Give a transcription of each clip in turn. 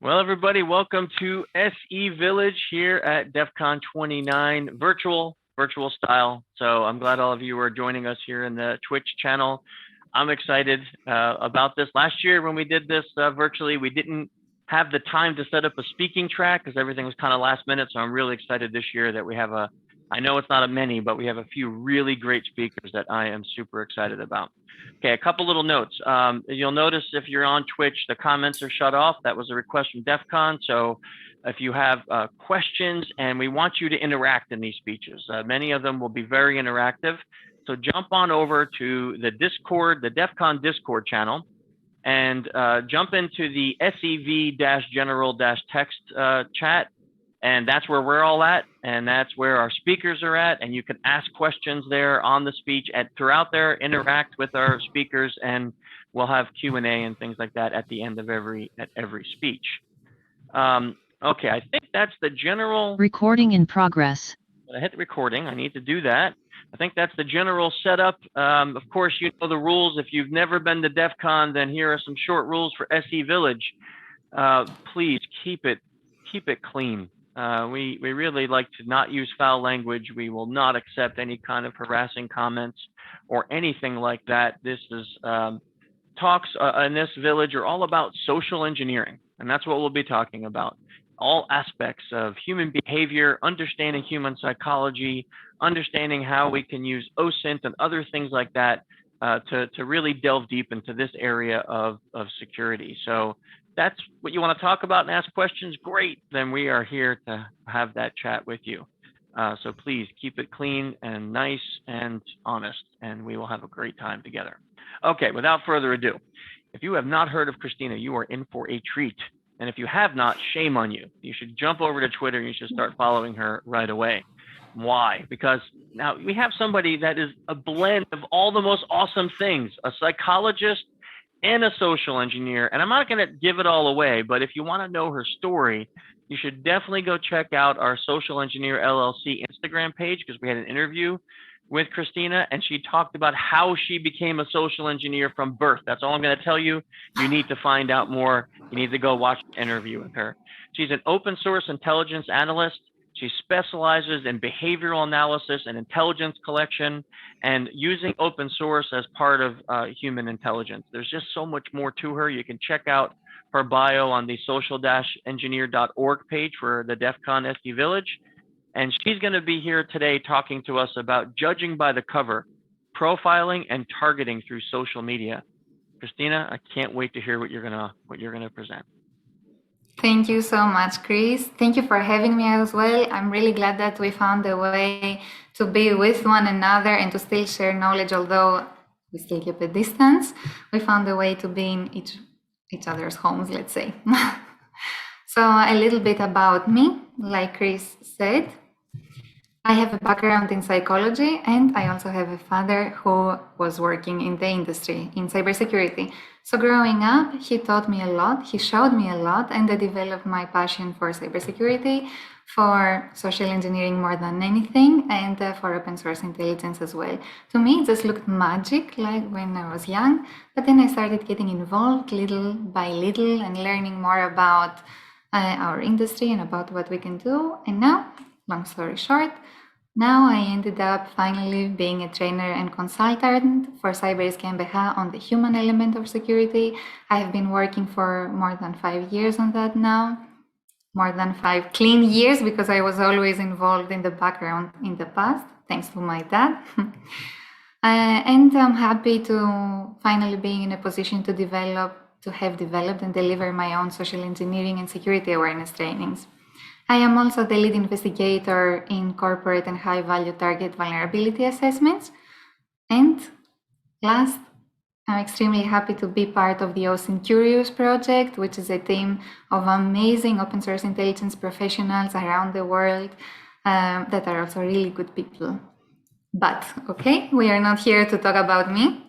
Well, everybody, welcome to SEVillage here at DEF CON 29, virtual style. So I'm glad all of you are joining us here in the Twitch channel. I'm excited about this. Last year when we did this virtually, we didn't have the time to set up a speaking track because everything was kind of last minute. So I'm really excited this year that we have I know it's not a many, but we have a few really great speakers that I am super excited about. Okay, a couple little notes. You'll notice if you're on Twitch, the comments are shut off. That was a request from DEF CON. So if you have questions, and we want you to interact in these speeches, many of them will be very interactive. So jump on over to the Discord, the DEF CON Discord channel, and jump into the SEV-general-text chat. And that's where we're all at, and that's where our speakers are at, and you can ask questions there on the speech throughout there, interact with our speakers, and we'll have Q&A and things like that at the end of every speech. Okay, I think that's the general... Recording in progress. I hit recording, I need to do that. I think that's the general setup. Of course, you know the rules. If you've never been to DEF CON, then here are some short rules for SEVillage. Please keep it clean. We really like to not use foul language. We will not accept any kind of harassing comments or anything like that. This is talks in this village are all about social engineering, and that's what we'll be talking about. All aspects of human behavior, understanding human psychology, understanding how we can use OSINT and other things like that to really delve deep into this area of security. So that's what you want to talk about and ask questions, great. Then we are here to have that chat with you. So please keep it clean and nice and honest, and we will have a great time together. Okay, without further ado, if you have not heard of Christina, you are in for a treat. And if you have not, shame on you. You should jump over to Twitter and you should start following her right away. Why? Because now we have somebody that is a blend of all the most awesome things, a psychologist and a social engineer. And I'm not going to give it all away, but if you want to know her story, you should definitely go check out our Social Engineer LLC Instagram page, because we had an interview with Christina and she talked about how she became a social engineer from birth. That's all I'm going to tell you. You need to find out more. You need to go watch the interview with her. She's an open source intelligence analyst. She specializes in behavioral analysis and intelligence collection and using open source as part of human intelligence. There's just so much more to her. You can check out her bio on the social-engineer.org page for the DEF CON SEVillage. And she's going to be here today talking to us about judging by the cover, profiling and targeting through social media. Christina, I can't wait to hear what you're gonna present. Thank you so much, Chris. Thank you for having me as well. I'm really glad that we found a way to be with one another and to still share knowledge, although we still keep a distance. We found a way to be in each other's homes, let's say. So a little bit about me, like Chris said. I have a background in psychology, and I also have a father who was working in the industry, in cybersecurity. So growing up, he taught me a lot, he showed me a lot, and I developed my passion for cybersecurity, for social engineering more than anything, and for open source intelligence as well. To me, it just looked magic, like when I was young, but then I started getting involved little by little and learning more about our industry and about what we can do. And now, long story short, now I ended up finally being a trainer and consultant for Cyber Risk GmbH on the human element of security. I have been working for more than 5 years on that now, more than 5 clean years, because I was always involved in the background in the past, thanks to my dad. And I'm happy to finally be in a position to have developed and deliver my own social engineering and security awareness trainings. I am also the lead investigator in corporate and high-value target vulnerability assessments. And last, I'm extremely happy to be part of the OSINT Curious project, which is a team of amazing open source intelligence professionals around the world that are also really good people. But, okay, we are not here to talk about me.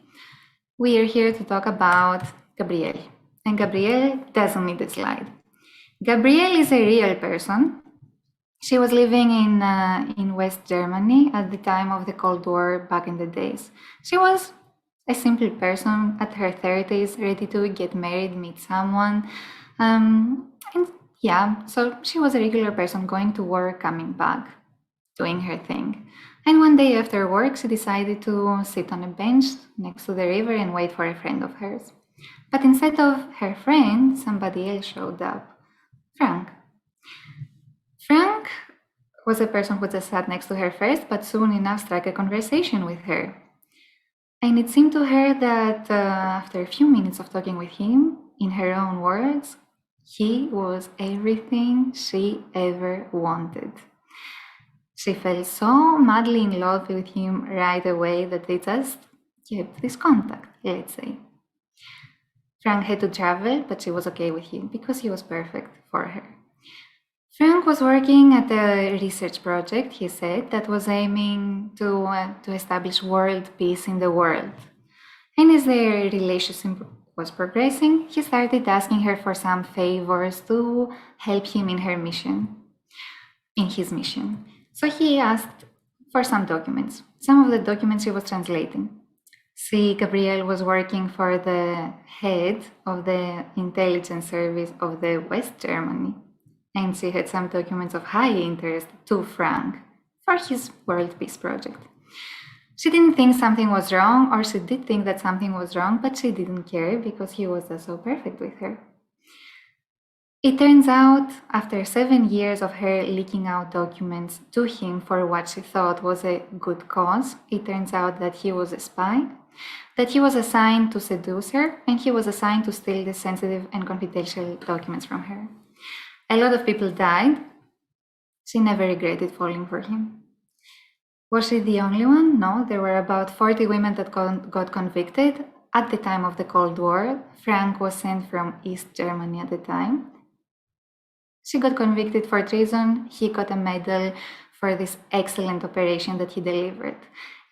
We are here to talk about Gabrielle. And Gabrielle doesn't need a slide. Gabrielle is a real person. She was living in West Germany at the time of the Cold War back in the days. She was a simple person at her 30s, ready to get married, meet someone. And yeah, so she was a regular person going to work, coming back, doing her thing. And one day after work, she decided to sit on a bench next to the river and wait for a friend of hers. But instead of her friend, somebody else showed up. Frank. Frank was a person who just sat next to her first, but soon enough struck a conversation with her. And it seemed to her that after a few minutes of talking with him, in her own words, he was everything she ever wanted. She fell so madly in love with him right away that they just kept this contact, let's say. Frank had to travel, but she was okay with him because he was perfect for her. Frank was working at a research project, he said, that was aiming to establish world peace in the world. And as their relationship was progressing, he started asking her for some favors to help him in his mission. So he asked for some documents. Some of the documents he was translating. See, Gabrielle was working for the head of the intelligence service of the West Germany, and she had some documents of high interest to Frank for his world peace project. She didn't think something was wrong, or she did think that something was wrong, but she didn't care because he was so perfect with her. It turns out, after 7 years of her leaking out documents to him for what she thought was a good cause, it turns out that he was a spy, that he was assigned to seduce her, and he was assigned to steal the sensitive and confidential documents from her. A lot of people died. She never regretted falling for him. Was she the only one? No, there were about 40 women that got convicted. At the time of the Cold War, Frank was sent from East Germany at the time. She got convicted for treason. He got a medal for this excellent operation that he delivered.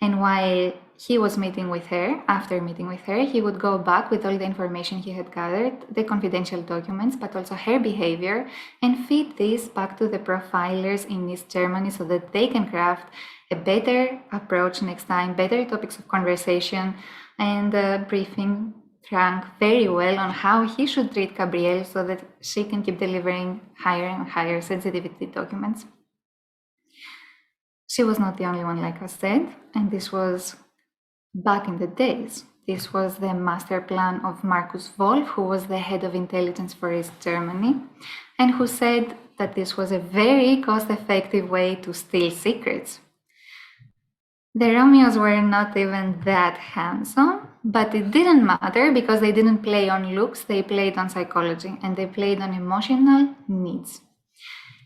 And while he was meeting with her, after meeting with her, he would go back with all the information he had gathered, the confidential documents, but also her behavior, and feed this back to the profilers in East Germany so that they can craft a better approach next time, better topics of conversation, and briefing Frank very well on how he should treat Gabrielle so that she can keep delivering higher and higher sensitivity documents. She was not the only one, like I said, and this was back in the days. This was the master plan of Marcus Wolf, who was the head of intelligence for East Germany, and who said that this was a very cost-effective way to steal secrets. The Romeos were not even that handsome, but it didn't matter because they didn't play on looks, they played on psychology, and they played on emotional needs.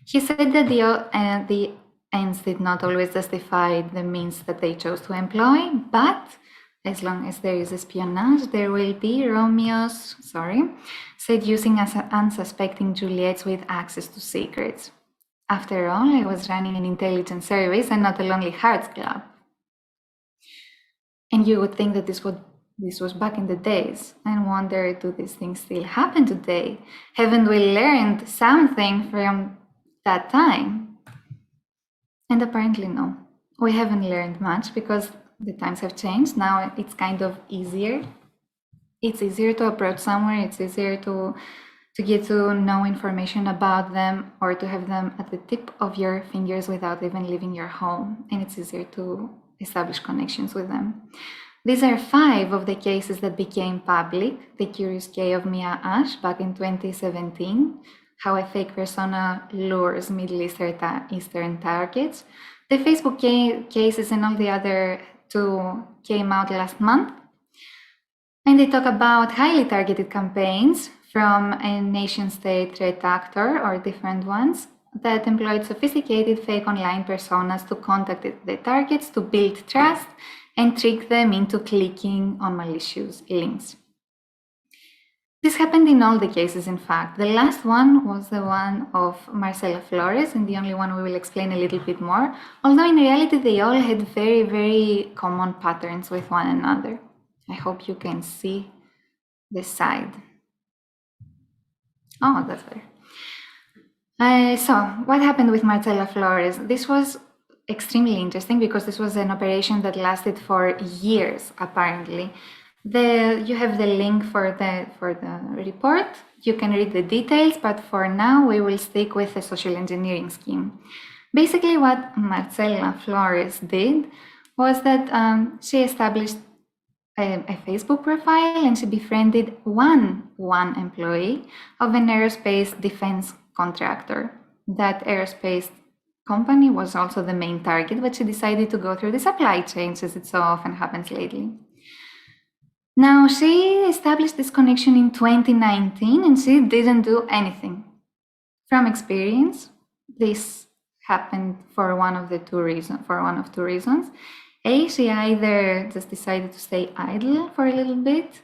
He said that the ends did not always justify the means that they chose to employ, but as long as there is espionage, there will be Romeos, seducing unsuspecting Juliets with access to secrets. After all, I was running an intelligence service and not a Lonely Hearts Club. And you would think that this was back in the days and wonder, do these things still happen today? Haven't we learned something from that time? And apparently no. We haven't learned much because the times have changed. Now it's kind of easier. It's easier to approach somewhere. It's easier to get to know information about them or to have them at the tip of your fingers without even leaving your home. And it's easier to establish connections with them. These are 5 of the cases that became public. The curious case of Mia Ash back in 2017, how a fake persona lures Middle Eastern targets. The Facebook cases and all the other 2 came out last month. And they talk about highly targeted campaigns from a nation-state threat actor or different ones that employed sophisticated fake online personas to contact the targets to build trust and trick them into clicking on malicious links. This happened in all the cases, in fact. The last one was the one of Marcella Flores, and the only one we will explain a little bit more, although in reality they all had very, very common patterns with one another. I hope you can see this side. Oh, that's better. So what happened with Marcella Flores? This was extremely interesting because this was an operation that lasted for years, apparently. You have the link for the report. You can read the details, but for now we will stick with the social engineering scheme. Basically, what Marcella Flores did was that she established a Facebook profile and she befriended one employee of an aerospace defense contractor. That aerospace company was also the main target, but she decided to go through the supply chains, as it so often happens lately. Now, she established this connection in 2019 and she didn't do anything. From experience, this happened for one of two reasons. A, she either just decided to stay idle for a little bit,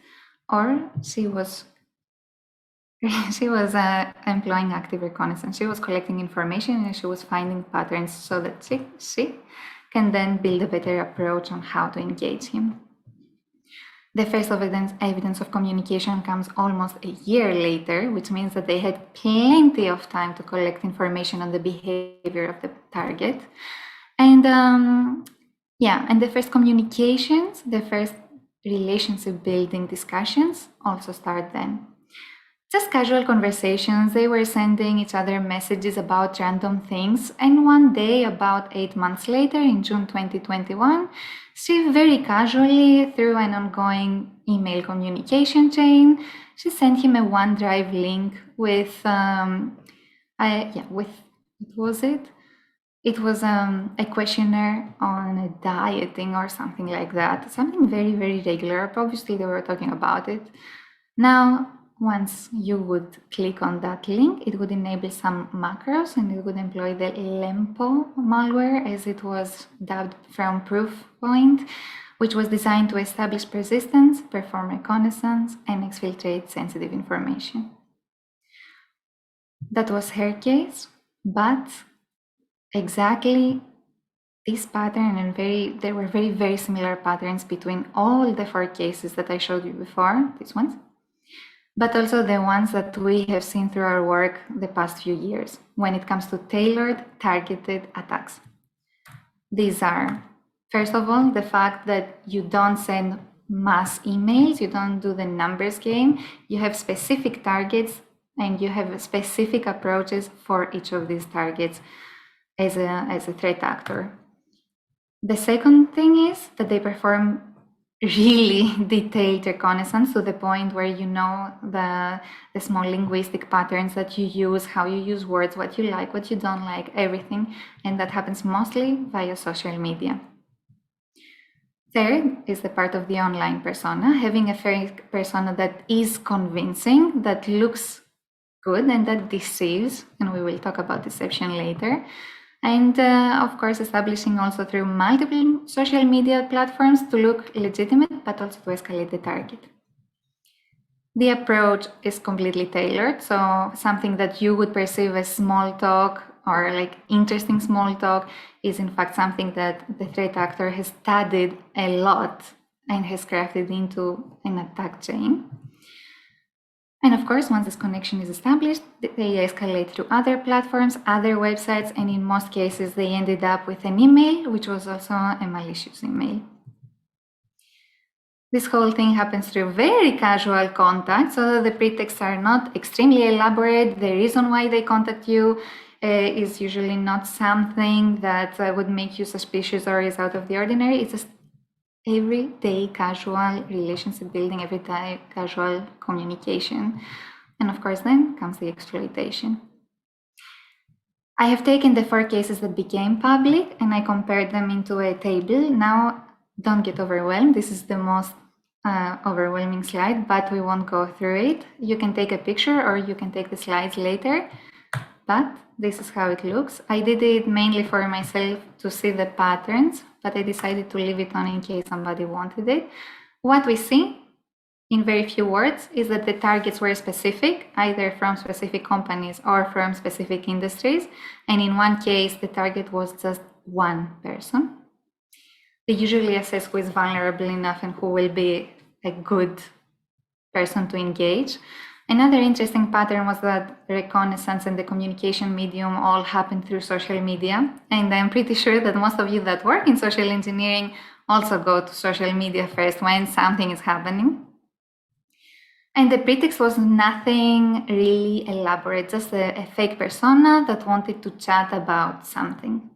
or she was employing active reconnaissance. She was collecting information and she was finding patterns so that she can then build a better approach on how to engage him. The first evidence of communication comes almost a year later, which means that they had plenty of time to collect information on the behavior of the target. And and the first communications, the first relationship building discussions also start then. Just casual conversations, they were sending each other messages about random things, and one day, about 8 months later, in June 2021, she very casually, through an ongoing email communication chain, she sent him a OneDrive link with, what was it? It was a questionnaire on dieting or something like that, something very, very regular. Obviously, they were talking about it. Now, once you would click on that link, it would enable some macros and it would employ the LEMPO malware, as it was dubbed from Proofpoint, which was designed to establish persistence, perform reconnaissance, and exfiltrate sensitive information. That was her case, but exactly this pattern, and there were very, very similar patterns between all the 4 cases that I showed you before, these ones, but also the ones that we have seen through our work the past few years when it comes to tailored, targeted attacks. These are, first of all, the fact that you don't send mass emails, you don't do the numbers game, you have specific targets and you have specific approaches for each of these targets as a threat actor. The second thing is that they perform really detailed reconnaissance to the point where you know the small linguistic patterns that you use, how you use words, what you like, what you don't like, everything. And that happens mostly via social media. Third is the part of the online persona, having a fake persona that is convincing, that looks good and that deceives, and we will talk about deception later. And of course, establishing also through multiple social media platforms to look legitimate, but also to escalate the target. The approach is completely tailored. So something that you would perceive as small talk or like interesting small talk is in fact something that the threat actor has studied a lot and has crafted into an attack chain. And of course, once this connection is established, they escalate to other platforms, other websites, and in most cases, they ended up with an email, which was also a malicious email. This whole thing happens through very casual contact, so that the pretexts are not extremely elaborate. The reason why they contact you is usually not something that would make you suspicious or is out of the ordinary. It's just everyday casual relationship building, everyday casual communication. And of course, then comes the exploitation. I have taken the 4 cases that became public and I compared them into a table. Now, don't get overwhelmed. This is the most overwhelming slide, but we won't go through it. You can take a picture or you can take the slides later, but this is how it looks. I did it mainly for myself to see the patterns, but I decided to leave it on in case somebody wanted it. What we see in very few words is that the targets were specific, either from specific companies or from specific industries. And in one case, the target was just one person. They usually assess who is vulnerable enough and who will be a good person to engage. Another interesting pattern was that reconnaissance and the communication medium all happened through social media. And I'm pretty sure that most of you that work in social engineering also go to social media first when something is happening. And the pretext was nothing really elaborate, just a fake persona that wanted to chat about something.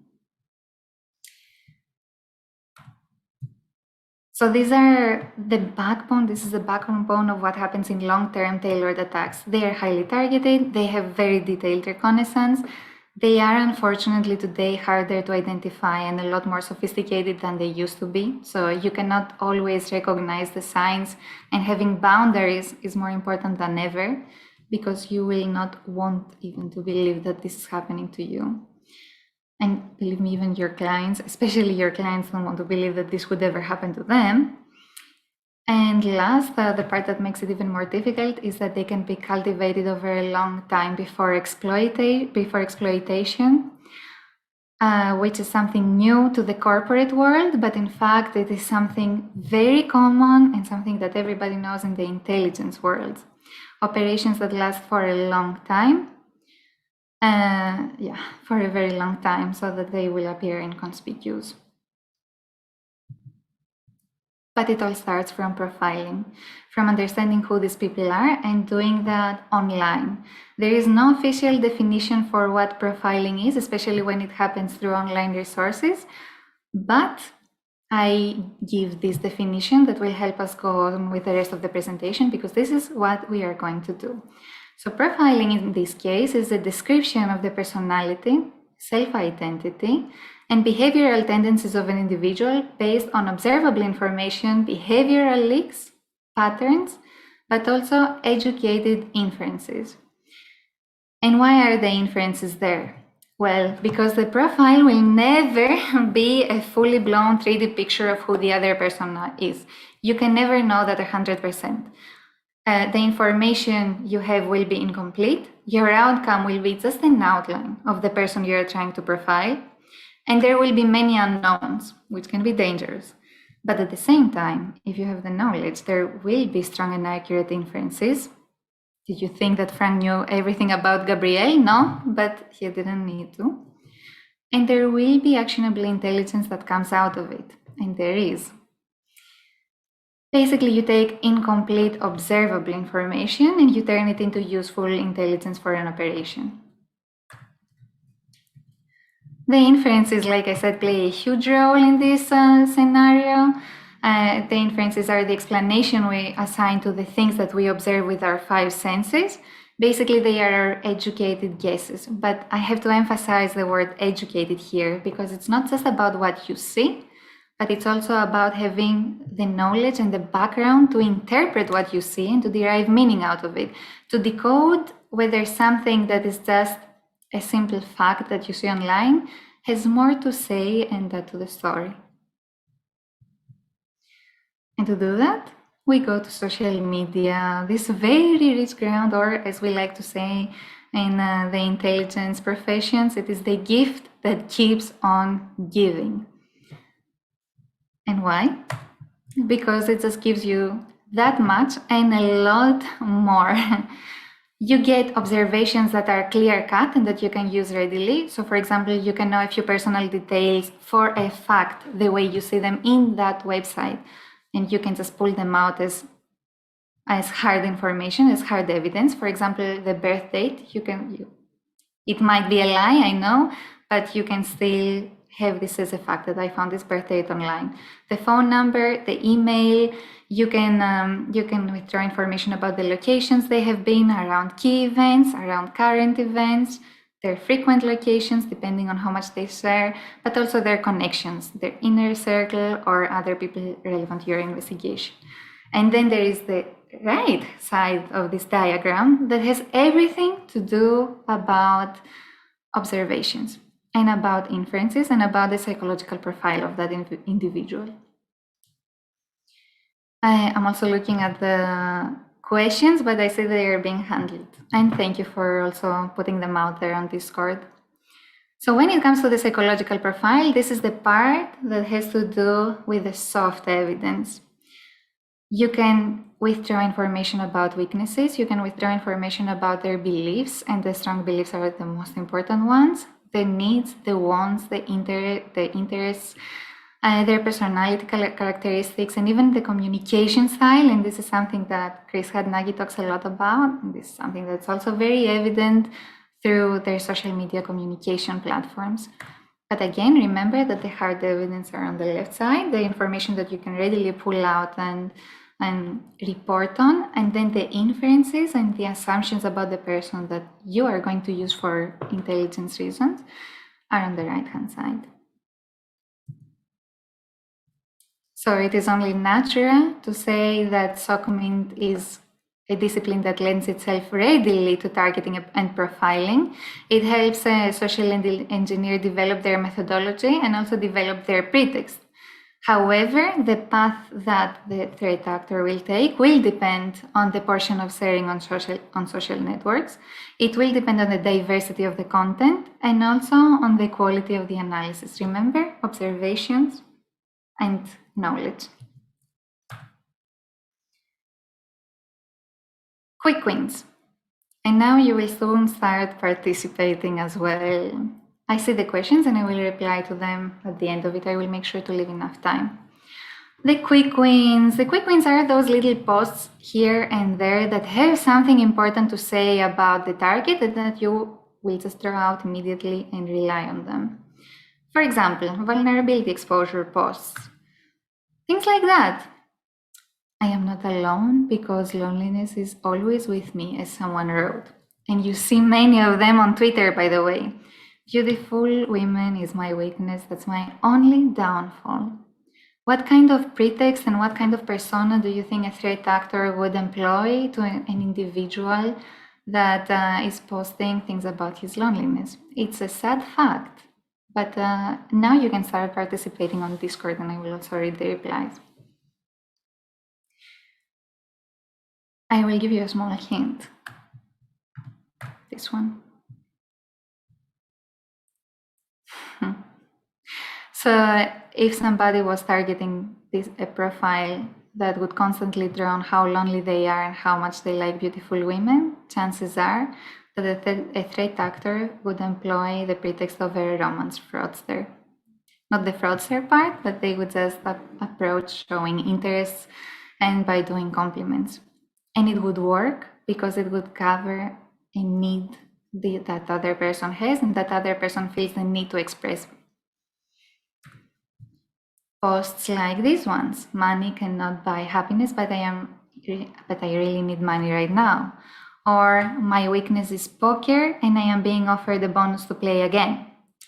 So these are the backbone. This is the backbone of what happens in long-term tailored attacks. They are highly targeted. They have very detailed reconnaissance. They are unfortunately today harder to identify and a lot more sophisticated than they used to be. So you cannot always recognize the signs, and having boundaries is more important than ever, because you will not want even to believe that this is happening to you. And believe me, even your clients, especially your clients, don't want to believe that this would ever happen to them. And last, the part that makes it even more difficult is that they can be cultivated over a long time before exploitation, which is something new to the corporate world, but in fact, it is something very common and something that everybody knows in the intelligence world. Operations that last for a long time, for a very long time, so that they will appear inconspicuous. But it all starts from profiling, from understanding who these people are and doing that online. There is no official definition for what profiling is, especially when it happens through online resources, but I give this definition that will help us go on with the rest of the presentation, because this is what we are going to do. So profiling in this case is a description of the personality, self-identity, and behavioral tendencies of an individual based on observable information, behavioral leaks, patterns, but also educated inferences. And why are the inferences there? Well, because the profile will never be a fully blown 3D picture of who the other person is. You can never know that 100%. The information you have will be incomplete. Your outcome will be just an outline of the person you're trying to profile. And there will be many unknowns, which can be dangerous. But at the same time, if you have the knowledge, there will be strong and accurate inferences. Did you think that Frank knew everything about Gabrielle? No, but he didn't need to. And there will be actionable intelligence that comes out of it. And there is. Basically, you take incomplete observable information and you turn it into useful intelligence for an operation. The inferences, like I said, play a huge role in this scenario. The inferences are the explanation we assign to the things that we observe with our 5 senses. Basically, they are our educated guesses. But I have to emphasize the word educated here, because it's not just about what you see, but it's also about having the knowledge and the background to interpret what you see and to derive meaning out of it, to decode whether something that is just a simple fact that you see online has more to say and add to the story. And to do that, we go to social media, this very rich ground, or as we like to say in the intelligence professions, it is the gift that keeps on giving. And why? Because it just gives you that much and a lot more. You get observations that are clear-cut and that you can use readily. So for example, you can know a few personal details for a fact, the way you see them in that website. And you can just pull them out as hard information, as hard evidence. For example, the birth date, it might be a lie, I know, but you can still have this as a fact that I found this birth date online. The phone number, the email, you can withdraw information about the locations they have been around key events, around current events, their frequent locations, depending on how much they share, but also their connections, their inner circle or other people relevant to your investigation. And then there is the right side of this diagram that has everything to do about observations and about inferences and about the psychological profile of that individual. I'm also looking at the questions, but I see they are being handled. And thank you for also putting them out there on Discord. So when it comes to the psychological profile, this is the part that has to do with the soft evidence. You can withdraw information about weaknesses. You can withdraw information about their beliefs, and the strong beliefs are the most important ones. The needs, the wants, the interests, their personality characteristics, and even the communication style. And this is something that Chris Hadnagi talks a lot about. And this is something that's also very evident through their social media communication platforms. But again, remember that the hard evidence are on the left side, the information that you can readily pull out and report on, and then the inferences and the assumptions about the person that you are going to use for intelligence reasons are on the right-hand side. So it is only natural to say that SOCMINT is a discipline that lends itself readily to targeting and profiling. It helps a social engineer develop their methodology and also develop their pretext. However, the path that the threat actor will take will depend on the portion of sharing on social networks. It will depend on the diversity of the content and also on the quality of the analysis. Remember, observations and knowledge. Quick wins. And now you will soon start participating as well. I see the questions and I will reply to them at the end of it. I will make sure to leave enough time. The quick wins. The quick wins are those little posts here and there that have something important to say about the target and that you will just throw out immediately and rely on them. For example, vulnerability exposure posts. Things like that. I am not alone because loneliness is always with me, as someone wrote. And you see many of them on Twitter, by the way. Beautiful women is my weakness, that's my only downfall. What kind of pretext and what kind of persona do you think a threat actor would employ to an individual that is posting things about his loneliness? It's a sad fact, but now you can start participating on Discord and I will also read the replies. I will give you a small hint. This one. So if somebody was targeting a profile that would constantly draw on how lonely they are and how much they like beautiful women, chances are that a threat actor would employ the pretext of a romance fraudster. Not the fraudster part, but they would just approach showing interest and by doing compliments. And it would work because it would cover a need that other person has and that other person feels the need to express. Posts like these ones: money cannot buy happiness, but I really need money right now. Or my weakness is poker and I am being offered a bonus to play again.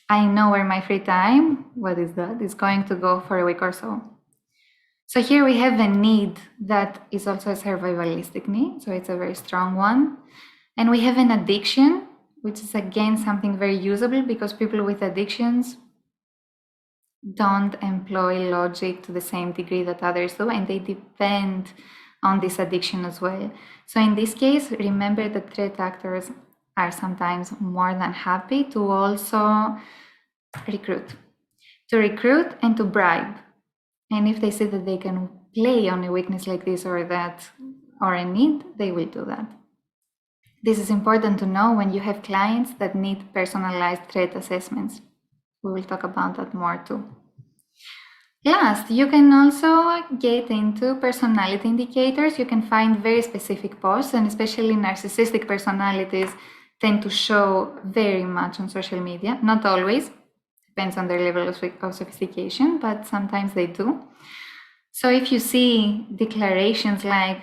I know where my free time, what is that, is going to go for a week or so. So here we have a need that is also a survivalistic need, so it's a very strong one. And we have an addiction, which is again something very usable because people with addictions don't employ logic to the same degree that others do, and they depend on this addiction as well. So in this case, remember that threat actors are sometimes more than happy to also recruit and to bribe. And if they see that they can play on a weakness like this or a need, they will do that. This is important to know when you have clients that need personalized threat assessments. We will talk about that more too. Last, you can also get into personality indicators. You can find very specific posts, and especially narcissistic personalities tend to show very much on social media. Not always, depends on their level of sophistication, but sometimes they do. So if you see declarations like,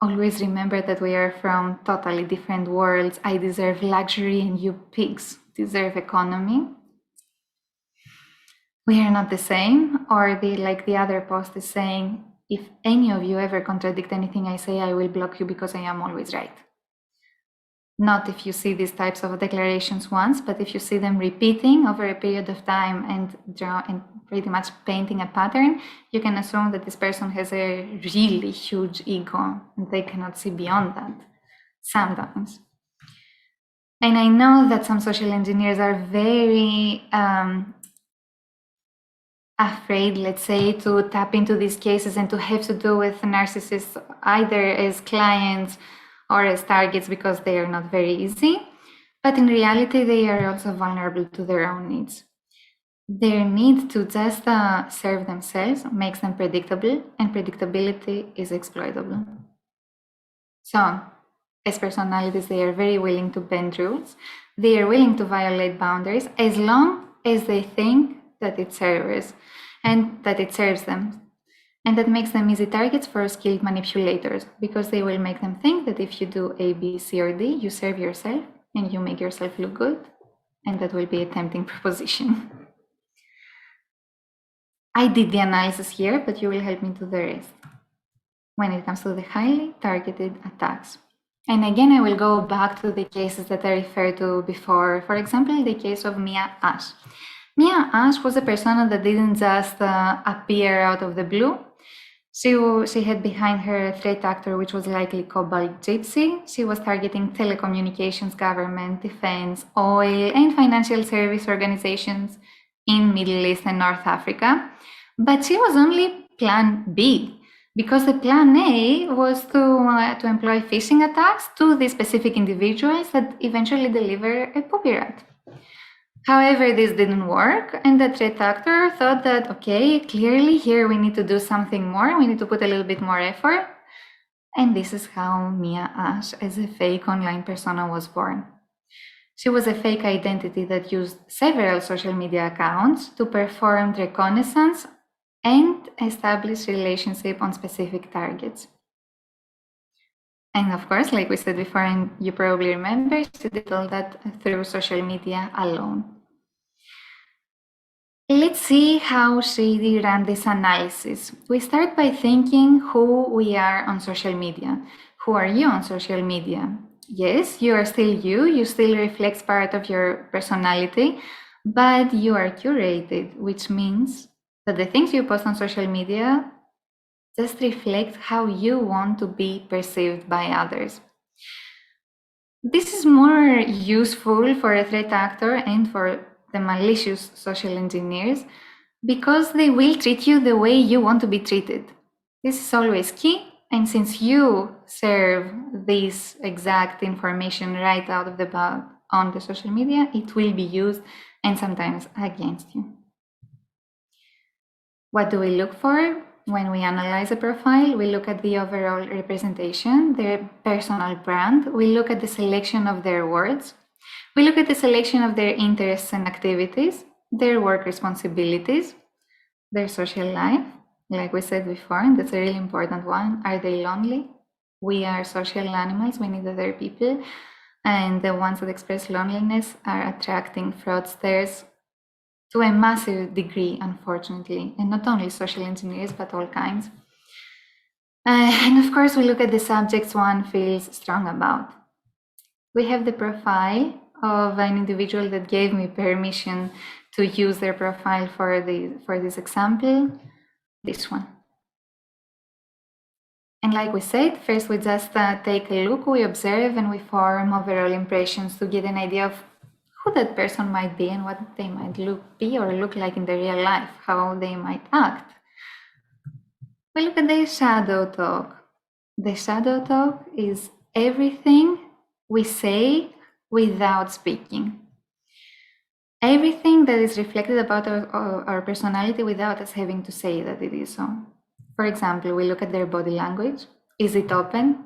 always remember that we are from totally different worlds, I deserve luxury and you pigs deserve economy, we are not the same. Or the other post is saying, if any of you ever contradict anything I say, I will block you because I am always right. Not if you see these types of declarations once, but if you see them repeating over a period of time and pretty much painting a pattern, you can assume that this person has a really huge ego and they cannot see beyond that sometimes. And I know that some social engineers are very afraid, let's say, to tap into these cases and to have to do with narcissists either as clients or as targets because they are not very easy. But in reality, they are also vulnerable to their own needs. Their need to just serve themselves makes them predictable, and predictability is exploitable. So, as personalities, they are very willing to bend rules. They are willing to violate boundaries as long as they think that it serves and that it serves them. And that makes them easy targets for skilled manipulators, because they will make them think that if you do A, B, C, or D, you serve yourself and you make yourself look good, and that will be a tempting proposition. I did the analysis here, but you will help me do the rest when it comes to the highly targeted attacks. And again, I will go back to the cases that I referred to before. For example, the case of Mia Ash. Mia Ash was a persona that didn't just appear out of the blue. She had behind her a threat actor, which was likely Cobalt Gypsy. She was targeting telecommunications, government, defense, oil, and financial service organizations in Middle East and North Africa. But she was only plan B, because the plan A was to employ phishing attacks to the specific individuals that eventually deliver a poppy rat. However, this didn't work, and the threat actor thought that, okay, clearly here we need to do something more, we need to put a little bit more effort. And this is how Mia Ash, as a fake online persona, was born. She was a fake identity that used several social media accounts to perform reconnaissance and establish relationship on specific targets. And of course, like we said before, and you probably remember, she did all that through social media alone. Let's see how she ran this analysis. We start by thinking who we are on social media. Who are you on social media? Yes, you are still you still reflect part of your personality, but you are curated, which means that the things you post on social media just reflect how you want to be perceived by others. This is more useful for a threat actor and for the malicious social engineers, because they will treat you the way you want to be treated. This is always key, and since you serve this exact information right out of the box on the social media, it will be used and sometimes against you. What do we look for when we analyze a profile? We look at the overall representation, their personal brand. We look at the selection of their words. We look at the selection of their interests and activities, their work responsibilities, their social life. Like we said before, and that's a really important one. Are they lonely? We are social animals. We need other people. And the ones that express loneliness are attracting fraudsters to a massive degree, unfortunately. And not only social engineers, but all kinds. And of course, we look at the subjects one feels strong about. We have the profile of an individual that gave me permission to use their profile for this example, this one. And like we said, first we just take a look, we observe, and we form overall impressions to get an idea of who that person might be and what they might be or look like in the real life, how they might act. We look at the shadow talk. The shadow talk is everything we say without speaking. Everything that is reflected about our personality without us having to say that it is so. For example, we look at their body language. Is it open?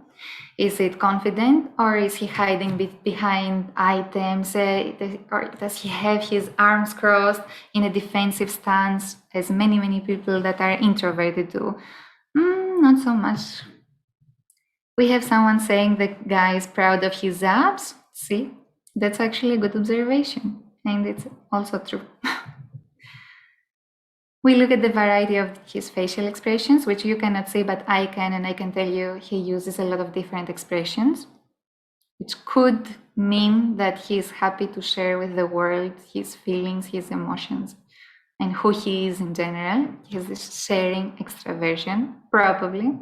Is it confident? Or is he hiding behind items? Or does he have his arms crossed in a defensive stance, as many people that are introverted do? Not so much. We have someone saying the guy is proud of his abs. See, that's actually a good observation, and it's also true. We look at the variety of his facial expressions, which you cannot see, but I can, and I can tell you he uses a lot of different expressions, which could mean that he is happy to share with the world his feelings, his emotions, and who he is in general. He's this sharing extraversion, probably.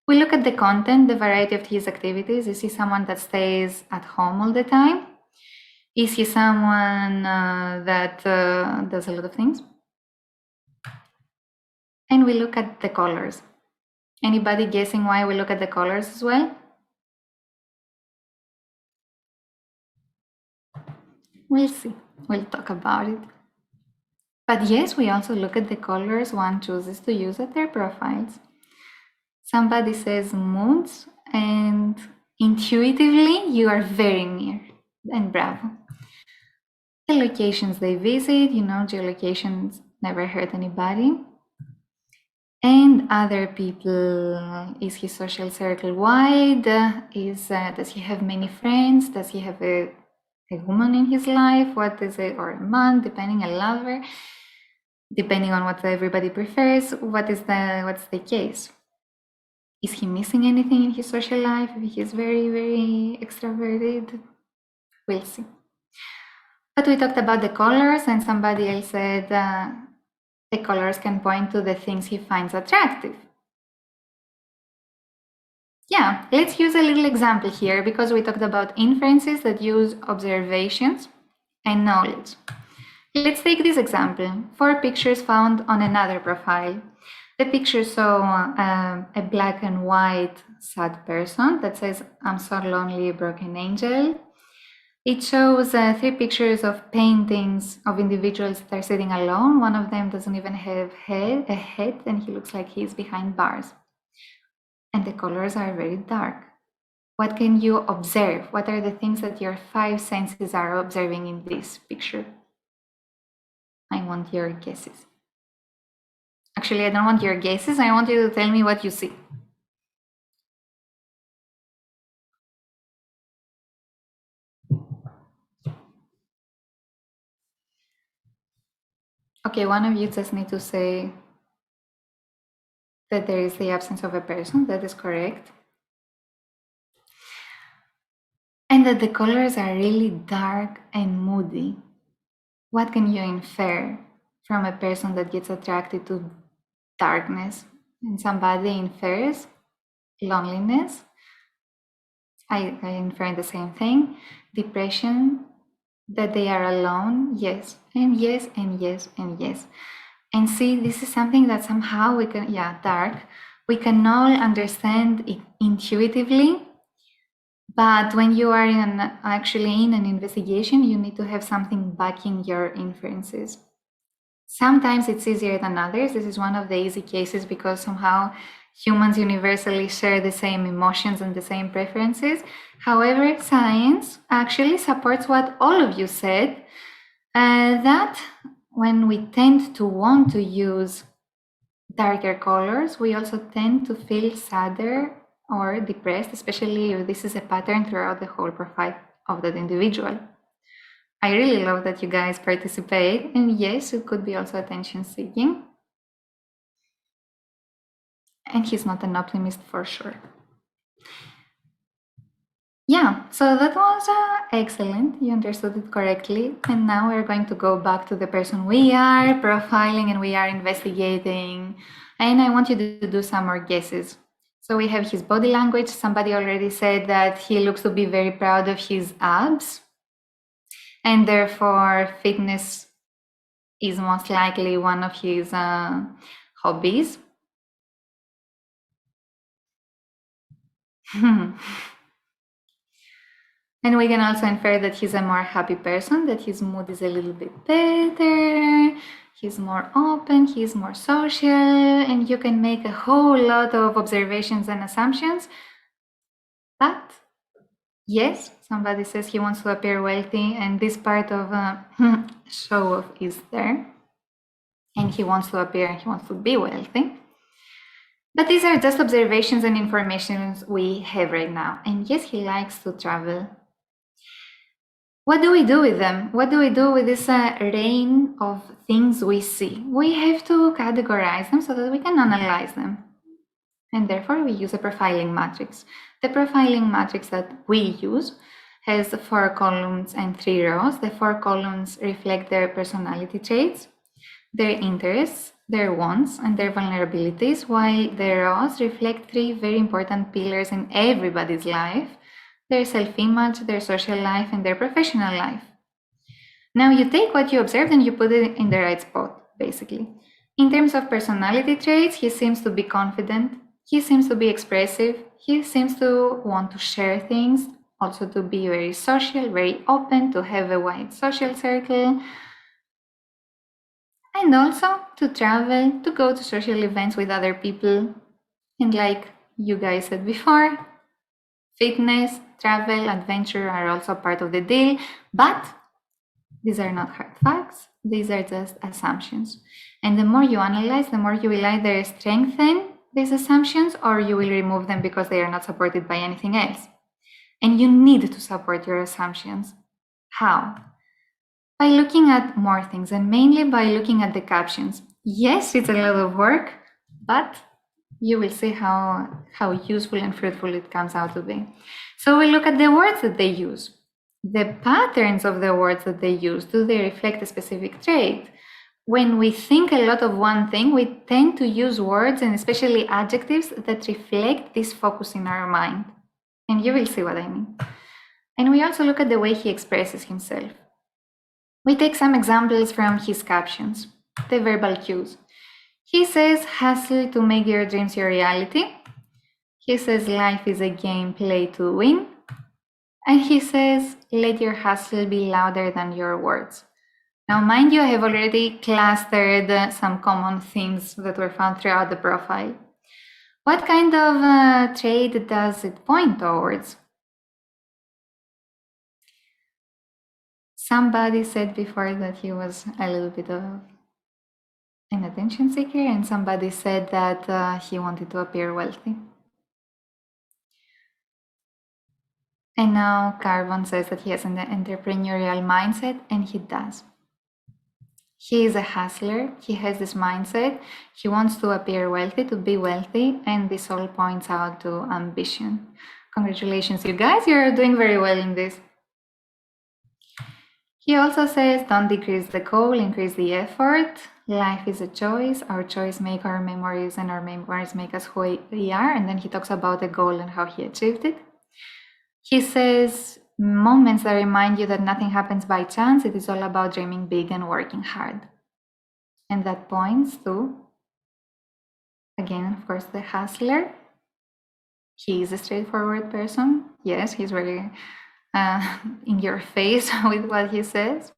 We look at the content, the variety of his activities. Is he someone that stays at home all the time? Is he someone that does a lot of things? And we look at the colors. Anybody guessing why we look at the colors as well? We'll see. We'll talk about it. But yes, we also look at the colors one chooses to use at their profiles. Somebody says moods, and intuitively you are very near, and bravo. The locations they visit, geolocations never hurt anybody. And other people, is his social circle wide? Does he have many friends? Does he have a woman in his life? What is it? Or a man, depending, a lover, depending on what everybody prefers. What's the case? Is he missing anything in his social life? If he's very, very extroverted, we'll see. But we talked about the colors, and somebody else said the colors can point to the things he finds attractive. Yeah, let's use a little example here, because we talked about inferences that use observations and knowledge. Let's take this example. 4 pictures found on another profile. The picture saw a black and white sad person that says, "I'm so lonely, broken angel." It shows 3 pictures of paintings of individuals that are sitting alone. One of them doesn't even have a head, and he looks like he's behind bars. And the colors are very dark. What can you observe? What are the things that your 5 senses are observing in this picture? I want your guesses. Actually, I don't want your guesses. I want you to tell me what you see. Okay, one of you just need to say that there is the absence of a person. That is correct. And that the colors are really dark and moody. What can you infer from a person that gets attracted to darkness? And somebody infers loneliness. I infer the same thing. Depression, that they are alone. Yes, and yes, and yes, and yes. And see, this is something that somehow we can, dark, we can all understand it intuitively. But when you are actually in an investigation, you need to have something backing your inferences. Sometimes it's easier than others. This is one of the easy cases because somehow humans universally share the same emotions and the same preferences. However, science actually supports what all of you said, that when we tend to want to use darker colors, we also tend to feel sadder or depressed, especially if this is a pattern throughout the whole profile of that individual. I really love that you guys participate, and yes, it could be also attention seeking. And he's not an optimist for sure. Yeah, so that was excellent. You understood it correctly. And now we're going to go back to the person we are profiling and we are investigating. And I want you to do some more guesses. So we have his body language. Somebody already said that he looks to be very proud of his abs. And therefore, fitness is most likely one of his hobbies. And we can also infer that he's a more happy person, that his mood is a little bit better, he's more open, he's more social, and you can make a whole lot of observations and assumptions. But yes, somebody says he wants to appear wealthy, and this part of show off is there. And he wants to appear, he wants to be wealthy. But these are just observations and informations we have right now. And yes, he likes to travel. What do we do with them? What do we do with this rain of things we see? We have to categorize them so that we can analyze them. And therefore, we use a profiling matrix. The profiling matrix that we use has 4 columns and 3 rows. The 4 columns reflect their personality traits, their interests, their wants, and their vulnerabilities, while the rows reflect 3 very important pillars in everybody's life: their self-image, their social life, and their professional life. Now you take what you observed and you put it in the right spot, basically. In terms of personality traits, he seems to be confident, he seems to be expressive, he seems to want to share things, also to be very social, very open, to have a wide social circle. And also to travel, to go to social events with other people. And like you guys said before, fitness, travel, adventure are also part of the deal, but these are not hard facts. These are just assumptions. And the more you analyze, the more you will either strengthen these assumptions or you will remove them because they are not supported by anything else. And you need to support your assumptions. How? By looking at more things, and mainly by looking at the captions. Yes, it's a lot of work, but you will see how useful and fruitful it comes out to be. So we look at the words that they use, the patterns of the words that they use. Do they reflect a specific trait? When we think a lot of one thing, we tend to use words and especially adjectives that reflect this focus in our mind. And you will see what I mean. And we also look at the way he expresses himself. We take some examples from his captions, the verbal cues. He says, hustle to make your dreams your reality. He says, life is a game, play to win. And he says, let your hustle be louder than your words. Now, mind you, I have already clustered some common themes that were found throughout the profile. What kind of trait does it point towards? Somebody said before that he was a little bit of an attention seeker, and somebody said that he wanted to appear wealthy. And now Carbon says that he has an entrepreneurial mindset, and he does. He is a hustler. He has this mindset. He wants to appear wealthy, to be wealthy, and this all points out to ambition. Congratulations, you guys. You're doing very well in this. He also says, don't decrease the goal, increase the effort. Life is a choice. Our choice make our memories, and our memories make us who we are. And then he talks about the goal and how he achieved it. He says, moments that remind you that nothing happens by chance. It is all about dreaming big and working hard. And that points to, again, of course, the hustler. He is a straightforward person. Yes, he's very in your face with what he says.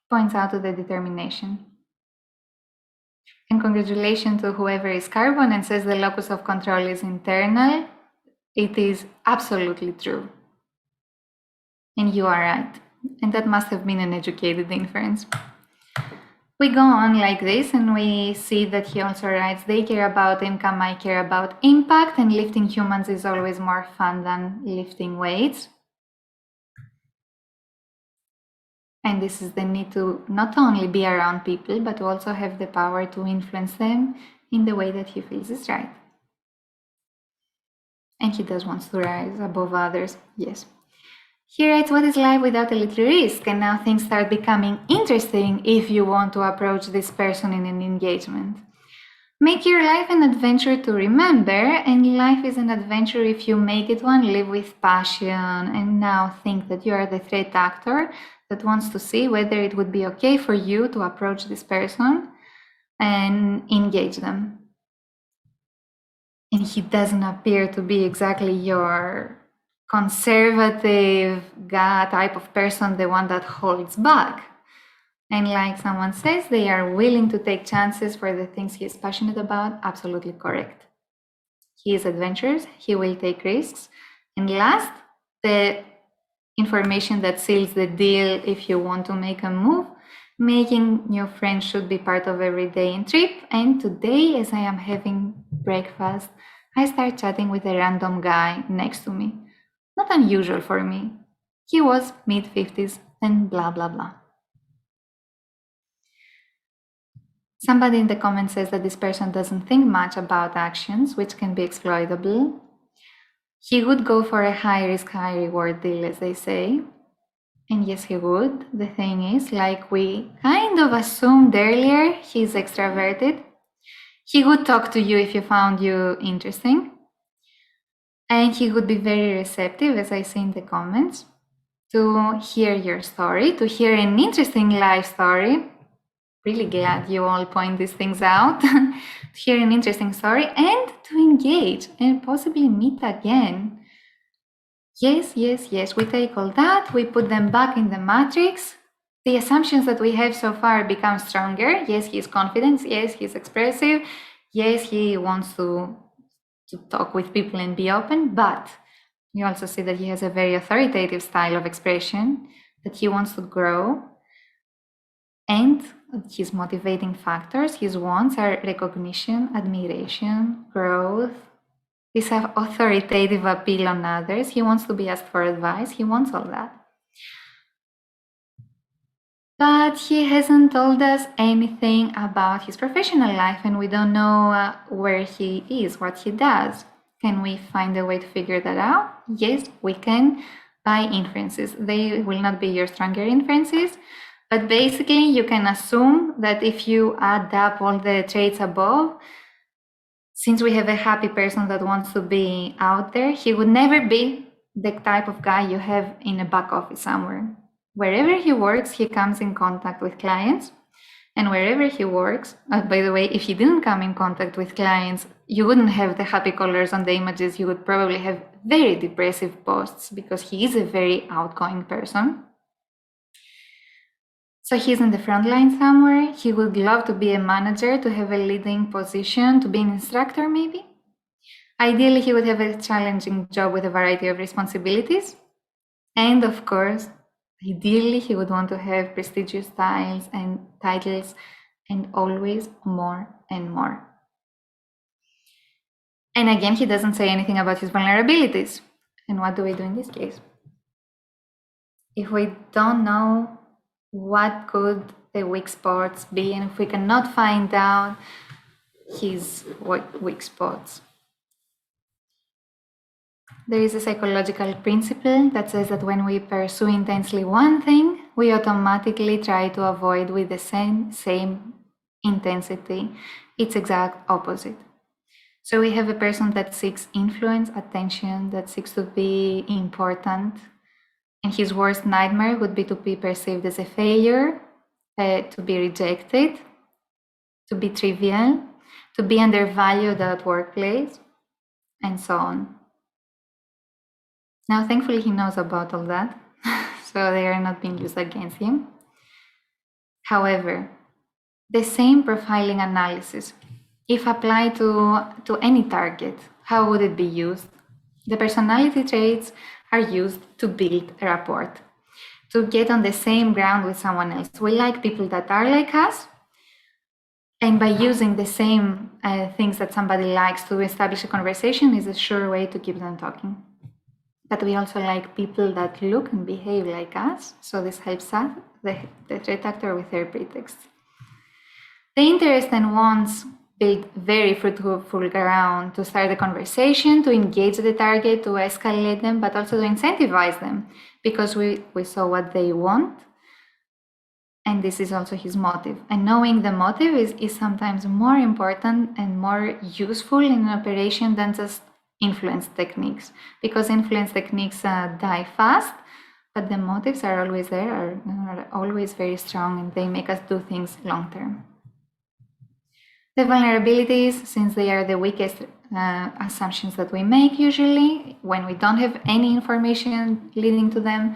Points out to the determination. And congratulations to whoever is Carbon and says the locus of control is internal. It is absolutely true. And you are right. And that must have been an educated inference. We go on like this, and we see that he also writes, they care about income, I care about impact, and lifting humans is always more fun than lifting weights. And this is the need to not only be around people, but to also have the power to influence them in the way that he feels is right. And he does want to rise above others, yes. He writes, what is life without a little risk? And now things start becoming interesting if you want to approach this person in an engagement. Make your life an adventure to remember, and life is an adventure if you make it one. Live with passion, and now think that you are the threat actor that wants to see whether it would be okay for you to approach this person and engage them. And he doesn't appear to be exactly your conservative type of person, the one that holds back. And like someone says, they are willing to take chances for the things he is passionate about. Absolutely correct. He is adventurous. He will take risks. And last, the information that seals the deal if you want to make a move. Making new friends should be part of every day and trip. And today, as I am having breakfast, I start chatting with a random guy next to me. Not unusual for me. He was mid-50s and blah, blah, blah. Somebody in the comments says that this person doesn't think much about actions, which can be exploitable. He would go for a high risk, high reward deal, as they say. And yes, he would. The thing is, like we kind of assumed earlier, he's extroverted. He would talk to you if he found you interesting. And he would be very receptive, as I see in the comments, to hear your story, to hear an interesting life story. Really glad you all point these things out. To hear an interesting story and to engage and possibly meet again. Yes, yes, yes, we take all that, we put them back in the matrix. the assumptions that we have so far become stronger. Yes, he's confident. Yes, he's expressive. Yes, he wants to talk with people and be open, but you also see that he has a very authoritative style of expression, that he wants to grow, and his motivating factors, his wants are recognition, admiration, growth. These have authoritative appeal on others. He wants to be asked for advice. He wants all that. But he hasn't told us anything about his professional life, and we don't know where he is, what he does. Can we find a way to figure that out? Yes, we can, by inferences. They will not be your stronger inferences, but basically you can assume that if you add up all the traits above, since we have a happy person that wants to be out there, he would never be the type of guy you have in a back office somewhere. Wherever he works, he comes in contact with clients. And wherever he works, by the way, if he didn't come in contact with clients, you wouldn't have the happy colors on the images. You would probably have very depressive posts because he is a very outgoing person. So he's in the front line somewhere. He would love to be a manager, to have a leading position, to be an instructor maybe. Ideally, he would have a challenging job with a variety of responsibilities. And of course, ideally, he would want to have prestigious titles and always more and more. And again, he doesn't say anything about his vulnerabilities. And what do we do in this case? If we don't know what could the weak spots be, and if we cannot find out his weak spots, there is a psychological principle that says that when we pursue intensely one thing, we automatically try to avoid with the same intensity its exact opposite. So we have a person that seeks influence, attention, that seeks to be important, and his worst nightmare would be to be perceived as a failure, to be rejected, to be trivial, to be undervalued at workplace, and so on. Now, thankfully, he knows about all that, so they are not being used against him. However, the same profiling analysis, if applied to any target, how would it be used? The personality traits are used to build a rapport, to get on the same ground with someone else. We like people that are like us, and by using the same things that somebody likes to establish a conversation is a sure way to keep them talking. But we also like people that look and behave like us, so this helps us, the threat actor, with their pretext. The interest and wants build very fruitful ground to start the conversation, to engage the target, to escalate them, but also to incentivize them, because we saw what they want, and this is also his motive. And knowing the motive is sometimes more important and more useful in an operation than just influence techniques, because influence techniques die fast, but the motives are always there, are always very strong, and they make us do things long term. The vulnerabilities, since they are the weakest assumptions that we make usually, when we don't have any information leading to them,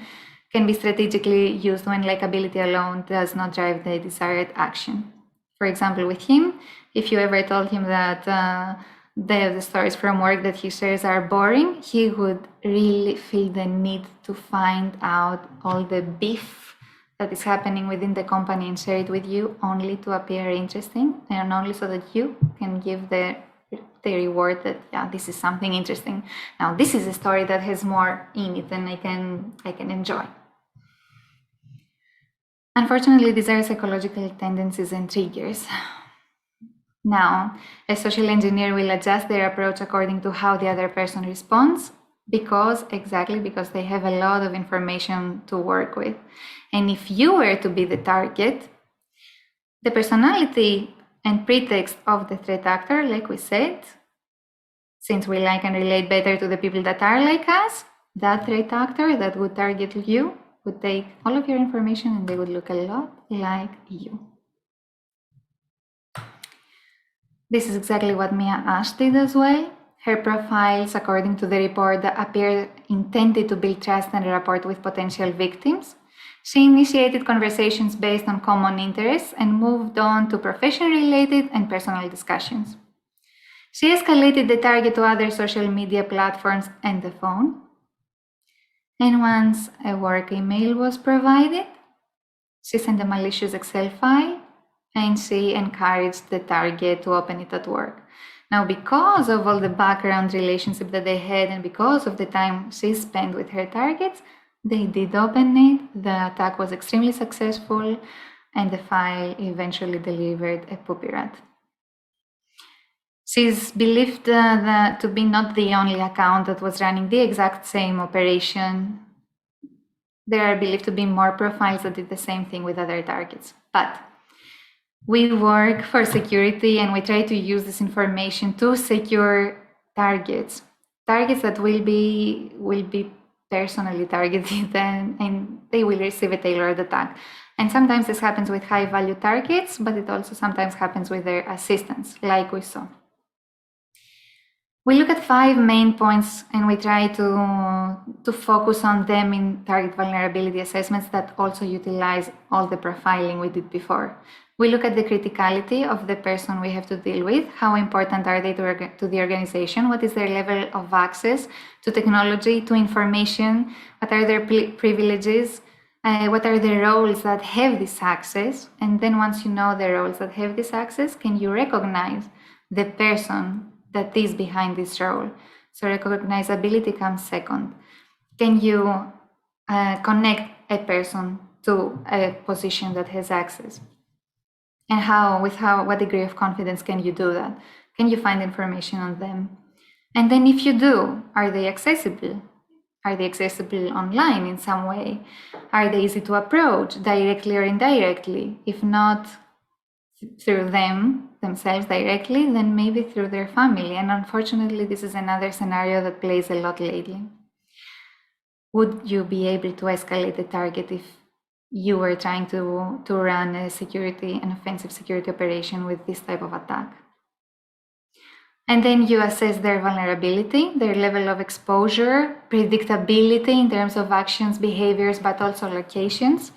can be strategically used when likability alone does not drive the desired action. For example, with him, if you ever told him that the stories from work that he shares are boring, he would really feel the need to find out all the beef that is happening within the company and share it with you, only to appear interesting, and only so that you can give the reward that, yeah, this is something interesting. Now, this is a story that has more in it than I can enjoy. Unfortunately, these are psychological tendencies and triggers. Now, a social engineer will adjust their approach according to how the other person responds, because they have a lot of information to work with. And if you were to be the target, the personality and pretext of the threat actor, like we said, since we like and relate better to the people that are like us, that threat actor that would target you would take all of your information and they would look a lot like you. This is exactly what Mia Ash did as well. Her profiles, according to the report, appear intended to build trust and rapport with potential victims. She initiated conversations based on common interests and moved on to profession-related and personal discussions. She escalated the target to other social media platforms and the phone. And once a work email was provided, she sent a malicious Excel file and she encouraged the target to open it at work. Now, because of all the background relationship that they had and because of the time she spent with her targets, they did open it. The attack was extremely successful and the file eventually delivered a poopy rat. She's believed to be not the only account that was running the exact same operation. There are believed to be more profiles that did the same thing with other targets. But we work for security and we try to use this information to secure targets that will be personally targeted and they will receive a tailored attack. And sometimes this happens with high value targets, but it also sometimes happens with their assistants, like we saw. We look at 5 main points and we try to focus on them in target vulnerability assessments that also utilize all the profiling we did before. We look at the criticality of the person we have to deal with. How important are they to the organization? What is their level of access to technology, to information? What are their privileges? What are the roles that have this access? And then once you know the roles that have this access, can you recognize the person that is behind this role? So recognizability comes second. Can you connect a person to a position that has access? And what degree of confidence can you do that? Can you find information on them? And then if you do, are they accessible? Are they accessible online in some way? Are they easy to approach, directly or indirectly? If not through themselves directly, then maybe through their family. And unfortunately, this is another scenario that plays a lot lately. Would you be able to escalate the target if you were trying to run an offensive security operation with this type of attack? And then you assess their vulnerability, their level of exposure, predictability in terms of actions, behaviors, but also locations,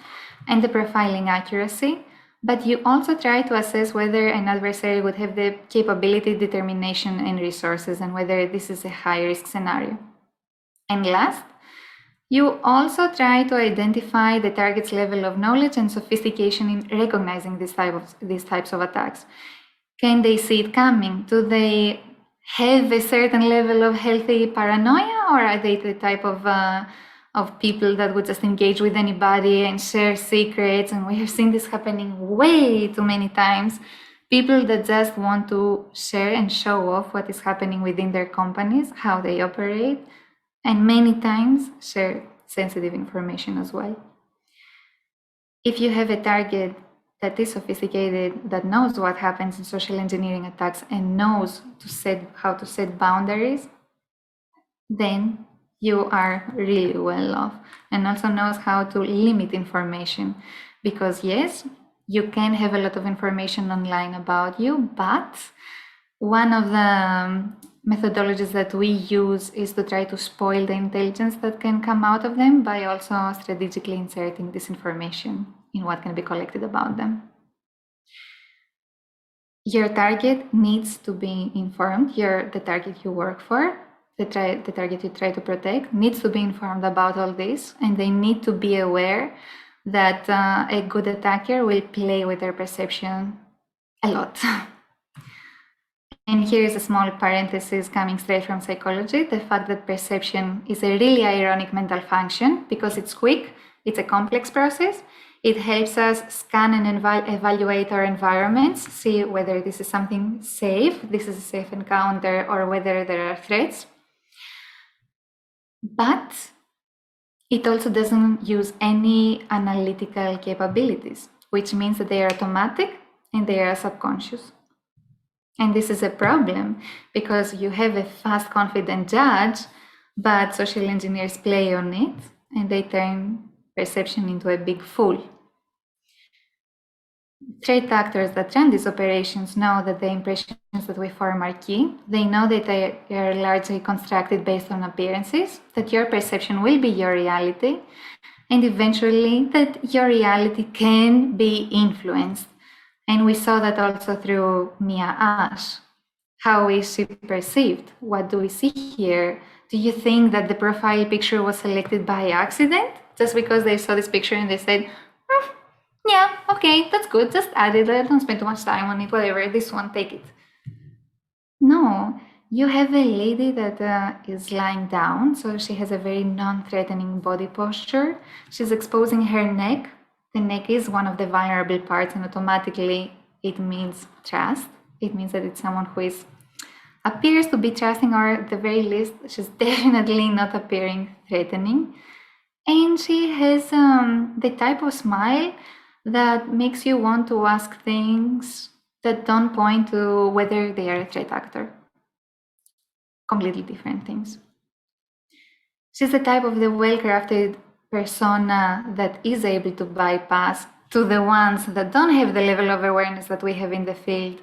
and the profiling accuracy. But you also try to assess whether an adversary would have the capability, determination, and resources, and whether this is a high-risk scenario. And last, you also try to identify the target's level of knowledge and sophistication in recognizing these types of attacks. Can they see it coming? Do they have a certain level of healthy paranoia, or are they the type of people that would just engage with anybody and share secrets? And we have seen this happening way too many times. People that just want to share and show off what is happening within their companies, how they operate, and many times share sensitive information as well. If you have a target that is sophisticated, that knows what happens in social engineering attacks and knows how to set boundaries, then you are really well off, and also knows how to limit information. Because yes, you can have a lot of information online about you, but one of the methodologies that we use is to try to spoil the intelligence that can come out of them by also strategically inserting this information in what can be collected about them. Your target needs to be informed. The target you work for, the target you try to protect, needs to be informed about all this, and they need to be aware that a good attacker will play with their perception a lot. And here is a small parenthesis coming straight from psychology, the fact that perception is a really ironic mental function because it's quick, it's a complex process. It helps us scan and evaluate our environments, see whether this is something safe, this is a safe encounter, or whether there are threats. But it also doesn't use any analytical capabilities, which means that they are automatic and they are subconscious. And this is a problem because you have a fast, confident judge, but social engineers play on it and they turn perception into a big fool. Threat actors that run these operations know that the impressions that we form are key. They know that they are largely constructed based on appearances, that your perception will be your reality, and eventually that your reality can be influenced. And we saw that also through Mia Ash. How is she perceived? What do we see here? Do you think that the profile picture was selected by accident? Just because they saw this picture and they said, yeah, okay, that's good, just add it, don't spend too much time on it, whatever, this one, take it. No, you have a lady that is lying down, so she has a very non-threatening body posture. She's exposing her neck. The neck is one of the vulnerable parts, and automatically it means trust. It means that it's someone who appears to be trusting, or at the very least, she's definitely not appearing threatening. And she has the type of smile that makes you want to ask things that don't point to whether they are a threat actor. Completely different things. She's the type of the well-crafted persona that is able to bypass to the ones that don't have the level of awareness that we have in the field,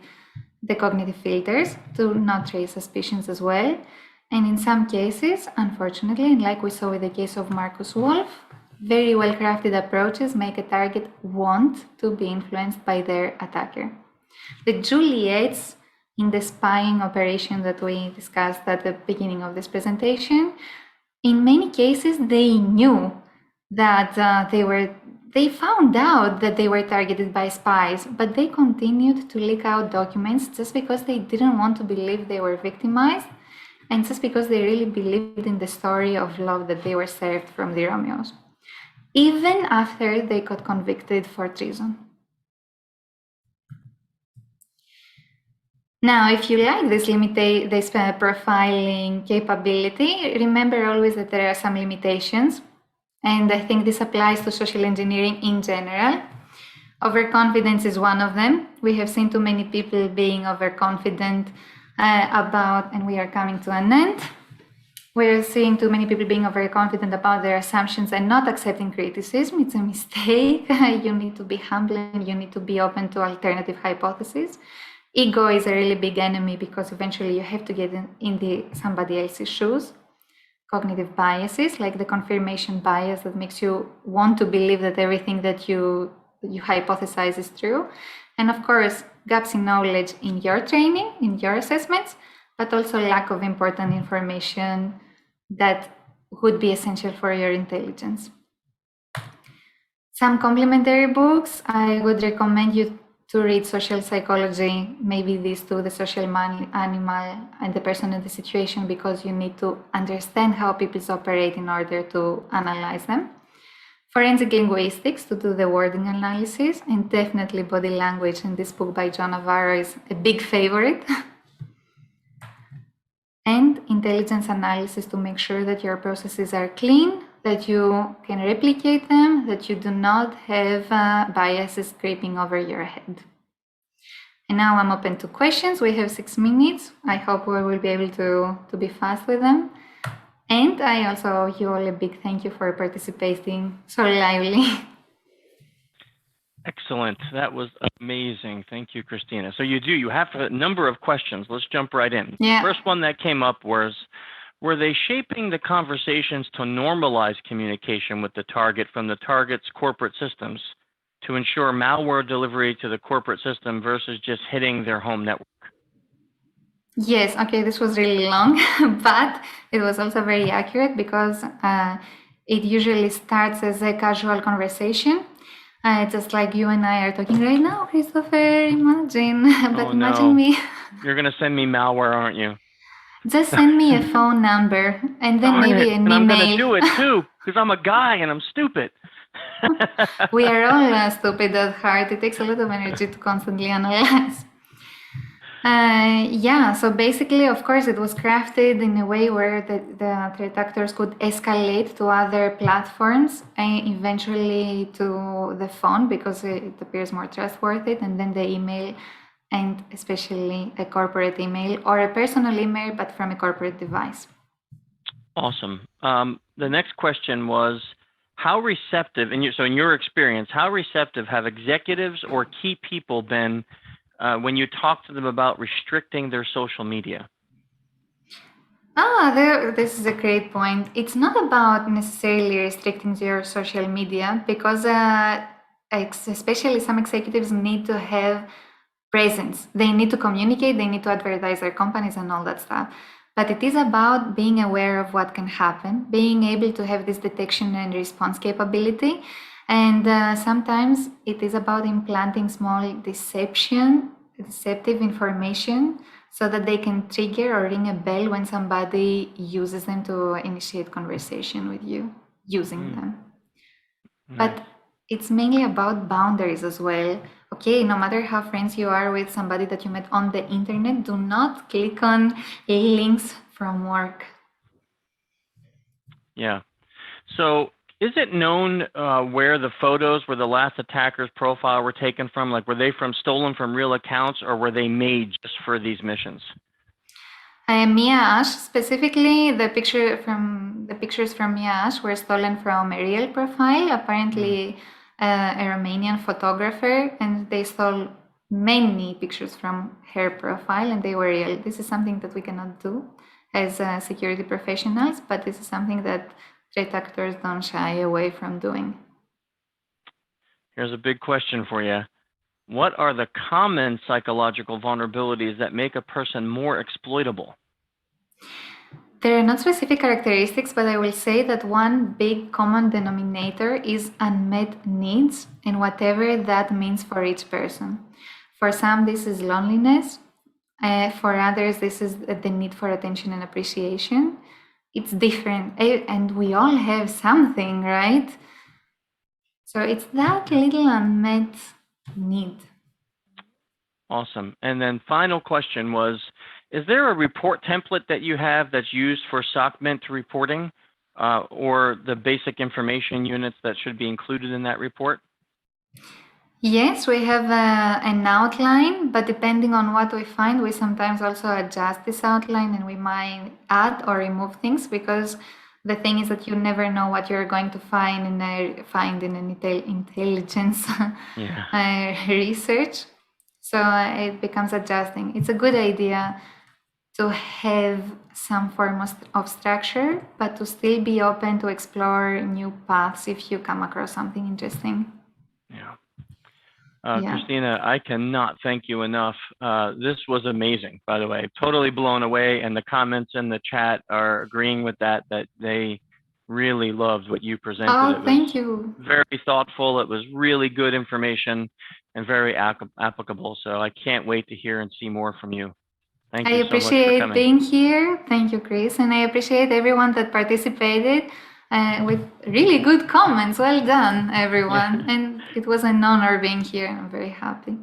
the cognitive filters, to not raise suspicions as well. And in some cases, unfortunately, and like we saw with the case of Marcus Wolf, very well-crafted approaches make a target want to be influenced by their attacker. The Juliets in the spying operation that we discussed at the beginning of this presentation, in many cases, they knew that they found out that they were targeted by spies, but they continued to leak out documents just because they didn't want to believe they were victimized, and just because they really believed in the story of love that they were served from the Romeos, even after they got convicted for treason. Now, if you like this profiling capability, remember always that there are some limitations, and I think this applies to social engineering in general. Overconfidence is one of them. We have seen too many people being overconfident and we are coming to an end. We're seeing too many people being overconfident about their assumptions and not accepting criticism. It's a mistake. You need to be humble and you need to be open to alternative hypotheses. Ego is a really big enemy because eventually you have to get in somebody else's shoes. Cognitive biases, like the confirmation bias that makes you want to believe that everything that you hypothesize is true. And of course, gaps in knowledge in your training, in your assessments, but also lack of important information that would be essential for your intelligence. Some complementary books, I would recommend you to read Social Psychology, maybe these two, The Social Animal and The Person and the Situation, because you need to understand how people operate in order to analyze them. Forensic Linguistics to do the wording analysis, and definitely Body Language, and this book by John Navarro is a big favorite. And Intelligence Analysis to make sure that your processes are clean, that you can replicate them, that you do not have biases creeping over your head. And now I'm open to questions. We have 6 minutes. I hope we will be able to be fast with them. And I also owe you all a big thank you for participating so lively. Excellent. That was amazing. Thank you, Christina. So you have a number of questions. Let's jump right in. Yeah. The first one that came up was, were they shaping the conversations to normalize communication with the target from the target's corporate systems to ensure malware delivery to the corporate system versus just hitting their home network? Yes, okay, this was really long, but it was also very accurate because it usually starts as a casual conversation. Just like you and I are talking right now, Christopher, imagine. But Oh, imagine no. me. You're going to send me malware, aren't you? Just send me a phone number and then maybe an and email. I'm going to do it too, because I'm a guy and I'm stupid. We are all stupid at heart. It takes a lot of energy to constantly analyze. Yeah, so basically, of course, it was crafted in a way where the threat actors could escalate to other platforms and eventually to the phone because it appears more trustworthy, and then the email, and especially a corporate email or a personal email, but from a corporate device. Awesome. The next question was, how receptive, in your experience, how receptive have executives or key people been when you talk to them about restricting their social media? This is a great point. It's not about necessarily restricting your social media because especially some executives need to have presence. They need to communicate, they need to advertise their companies and all that stuff. But it is about being aware of what can happen, being able to have this detection and response capability. And sometimes it is about implanting small deceptive information so that they can trigger or ring a bell when somebody uses them to initiate conversation with you, using them. Nice. But it's mainly about boundaries as well. Okay, no matter how friends you are with somebody that you met on the internet, do not click on links from work. Yeah. So is it known where the photos, where the last attacker's profile were taken from? Like, were they stolen from real accounts, or were they made just for these missions? Mia Ash, specifically, the pictures from Mia Ash were stolen from a real profile, apparently a Romanian photographer, and they stole many pictures from her profile, and they were real. This is something that we cannot do as security professionals, but this is something that threat actors don't shy away from doing. Here's a big question for you. What are the common psychological vulnerabilities that make a person more exploitable? There are not specific characteristics, but I will say that one big common denominator is unmet needs, and whatever that means for each person. For some, this is loneliness. For others, this is the need for attention and appreciation. It's different, and we all have something, right? So it's that little unmet need. Awesome. And then final question was, is there a report template that you have that's used for SOCMINT reporting or the basic information units that should be included in that report? Yes, we have an outline, but depending on what we find, we sometimes also adjust this outline and we might add or remove things because the thing is that you never know what you're going to find in an intelligence research. So it becomes adjusting. It's a good idea to have some form of structure, but to still be open to explore new paths if you come across something interesting. Yeah. Christina, I cannot thank you enough. This was amazing, by the way. Totally blown away, and the comments in the chat are agreeing with that they really loved what you presented. Oh, thank you. Very thoughtful. It was really good information and very applicable. So I can't wait to hear and see more from you. Thank you so much for coming. I appreciate being here. Thank you, Chris. And I appreciate everyone that participated with really good comments. Well done, everyone. And it was an honor being here. I'm very happy.